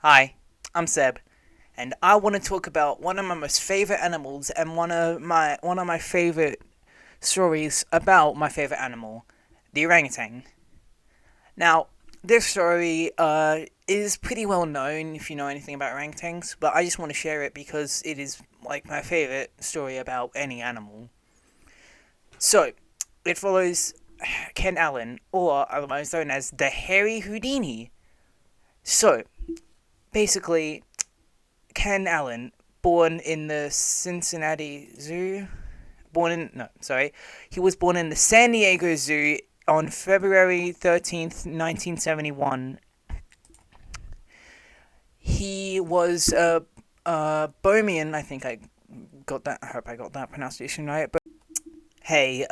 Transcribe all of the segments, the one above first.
Hi, I'm Seb, and I want to talk about one of my most favorite animals and one of my favorite stories about my favorite animal, the orangutan. Now, this story is pretty well known if you know anything about orangutans, but I just want to share it because it is like my favorite story about any animal. So, it follows Ken Allen, or otherwise known as the Hairy Houdini. So, basically, Ken Allen, born in the Cincinnati Zoo. Born in no, sorry, he was born in the San Diego Zoo on February 13th, 1971. He was a Bohemian. I think I got that. I hope I got that pronunciation right. But hey,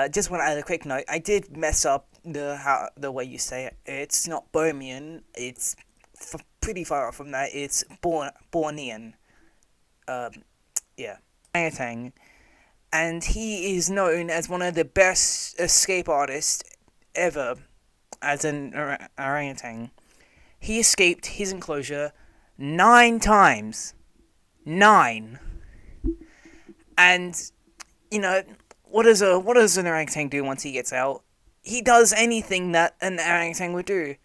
just want to add a quick note. I did mess up the way you say it. It's not Bohemian. It's pretty far off from that. It's Bornean. Um, yeah. Orangutan, and he is known as one of the best escape artists ever as an orangutan. He escaped his enclosure 9 times. 9. And, you know, what does an orangutan do once he gets out? He does anything that an orangutan would do.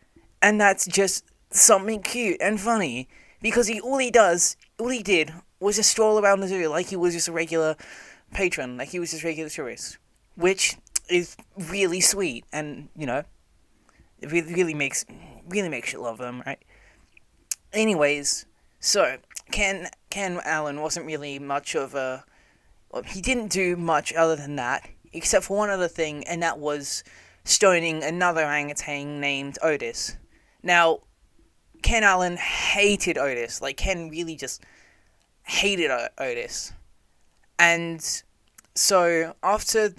And that's just something cute and funny. Because all he did was just stroll around the zoo like he was just a regular patron, like he was just a regular tourist. Which is really sweet and, it really makes you love them, right? Anyways, so Ken Allen wasn't really much of a well, he didn't do much other than that, except for one other thing, and that was stoning another orangutan named Otis. Now, Ken Allen hated Otis. Like, Ken really just hated Otis. And so, after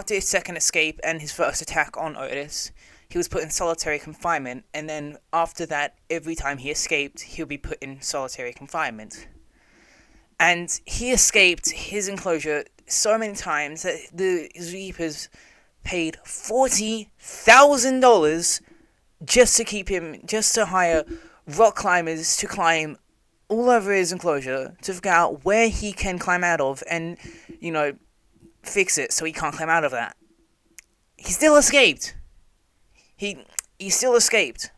his second escape and his first attack on Otis, he was put in solitary confinement, and then after that, every time he escaped, he would be put in solitary confinement. And he escaped his enclosure so many times that the zookeepers paid $40,000 just to hire rock climbers to climb all over his enclosure to figure out where he can climb out of and, you know, fix it so he can't climb out of that. He still escaped. He he still escaped.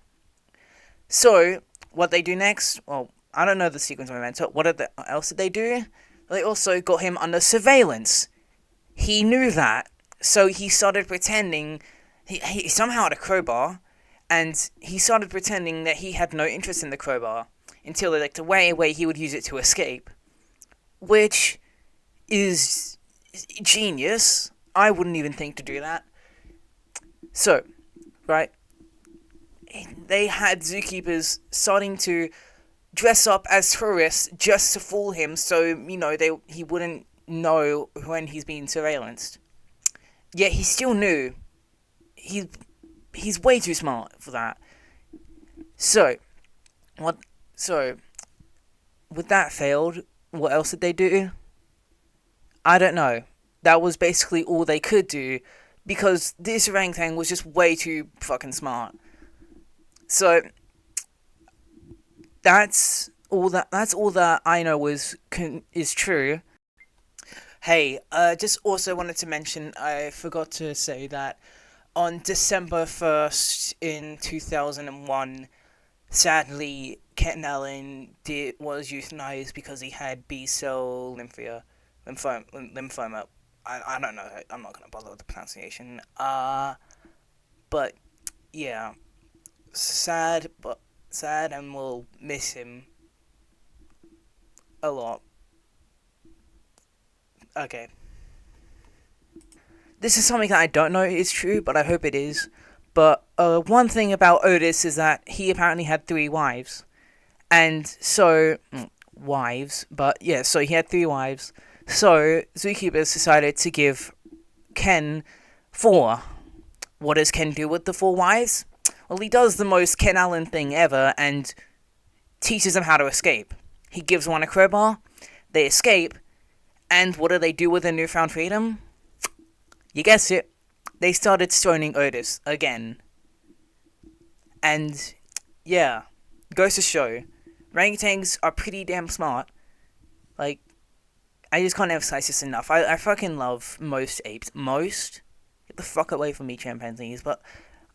So what they do next? Well, I don't know the sequence of events. Else did they do? They also got him under surveillance. He knew that, so he started pretending. He somehow had a crowbar, and he started pretending that he had no interest in the crowbar until like the way he would use it to escape, which is genius. I wouldn't even think to do that. So, right, they had zookeepers starting to dress up as tourists just to fool him, so he wouldn't know when he's being surveillanced. Yet he still knew. He he's way too smart for that. So what? So with that failed, what else did they do? I don't know. That was basically all they could do because this orangutan was just way too fucking smart. So that's all that I know is true. Hey, just also wanted to mention I forgot to say that on December 1st in 2001, sadly, Ken Allen was euthanized because he had B cell lymphoma. I don't know. I'm not gonna bother with the pronunciation. But yeah, sad, and we'll miss him a lot. Okay. This is something that I don't know is true, but I hope it is. But one thing about Otis is that he apparently had 3 wives. And so, wives, but yeah, so he had 3 wives. So, zookeepers decided to give Ken 4. What does Ken do with the 4 wives? Well, he does the most Ken Allen thing ever and teaches them how to escape. He gives one a crowbar, they escape, and what do they do with their newfound freedom? You guessed it. They started stoning Otis again. And yeah, goes to show Orangutans are pretty damn smart. Like, I just can't emphasize this enough. I fucking love most apes. Most? Get the fuck away from me, chimpanzees. But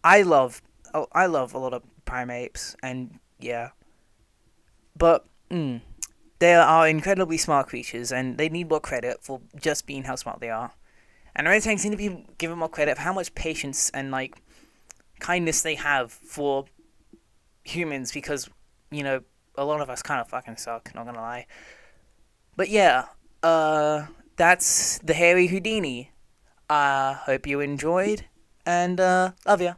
I love, I love a lot of primates, and yeah. But, they are incredibly smart creatures, and they need more credit for just being how smart they are. And orangutans need to be given more credit for how much patience and, like, kindness they have for humans, because, you know, a lot of us kind of fucking suck, not gonna lie. But yeah, that's the Hairy Houdini. Hope you enjoyed, and love ya.